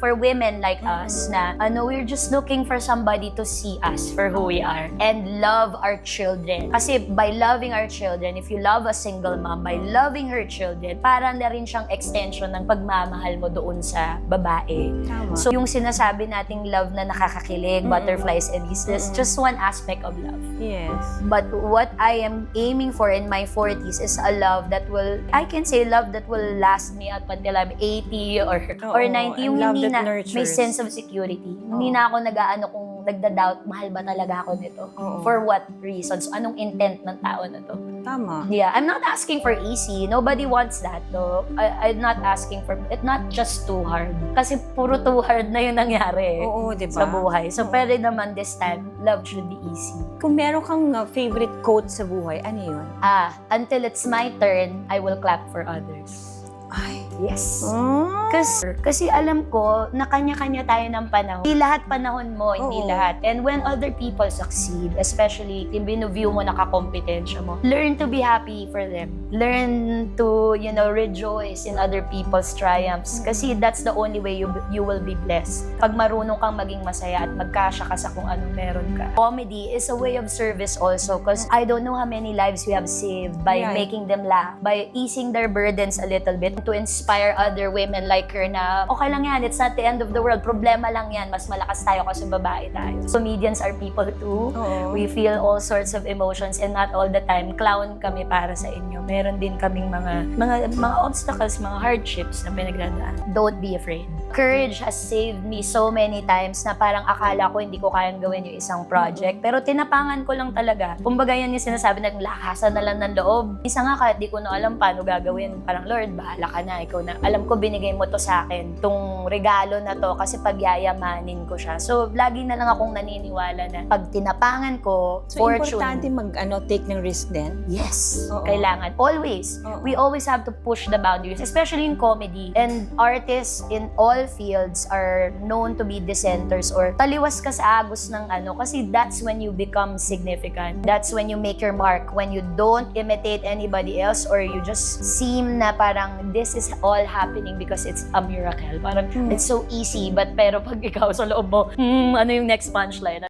for women like us na we're just looking for somebody to see us for who we are and love our children. Kasi by loving our children, if you love a single mom, by loving her children, parang na rin siyang extension ng pagmamahal mo doon sa babae. Tama. So yung sinasabi nating love na nakakakilig, butterflies and bees, is just one aspect of love. Yes. But what I am aiming for in my 40s is a love that will, I can say love that will last me up until I'm 80 or 90. Yung love hindi that na, may nurtures. sense of security. Hindi na ako nag-aano kung nagda-doubt, mahal ba talaga ako nito? For what reasons? Anong intent ng tao na to? Tama. Yeah, I'm not asking for easy. Nobody wants that though. I'm not asking for, it's not just too hard. Kasi puro too hard na yung nangyari Oo, di ba? sa buhay. So pwede naman this time, love should be easy. Kung meron kang favorite quote sa buhay, ano yun? Until it's my turn, I will clap for others. Ay. Yes. Kasi alam ko na kanya-kanya tayo ng panahon. Hindi lahat panahon mo, hindi lahat. And when other people succeed, especially yung binuview mo nakakompetensya mo, learn to be happy for them. Learn to, rejoice in other people's triumphs. Kasi that's the only way you will be blessed. Pag marunong kang maging masaya at magkasya ka sa kung anong meron ka. Comedy is a way of service also because I don't know how many lives we have saved by making them laugh, by easing their burdens a little bit, to inspire other women like her na okay lang yan, it's not the end of the world, problema lang yan, mas malakas tayo kasi babae tayo. Comedians are people too. We feel all sorts of emotions and not all the time clown kami para sa inyo. Meron din kaming mga obstacles, mga hardships na pinagdadaan. Don't be afraid. Courage has saved me so many times na parang akala ko hindi ko kayang gawin yung isang project. Pero tinapangan ko lang talaga. Kumbaga yan yung sinasabi na lakasan na lang ng loob. Isa nga kahit di ko na alam paano gagawin. Parang Lord, bahala ka na. Ikaw na. Alam ko binigay mo to sa akin. Tong regalo na to kasi pagyayamanin ko siya. So, lagi na lang akong naniniwala na pag tinapangan ko, So, fortune. importante take ng risk din? Yes. Oo. Kailangan. Always. We always have to push the boundaries, especially in comedy. And artists in all fields are known to be dissenters or taliwas ka sa agos ng kasi that's when you become significant. That's when you make your mark. When you don't imitate anybody else or you just seem na parang this is all happening because it's a miracle. Parang it's so easy, pero pag ikaw sa loob mo, ano yung next punchline?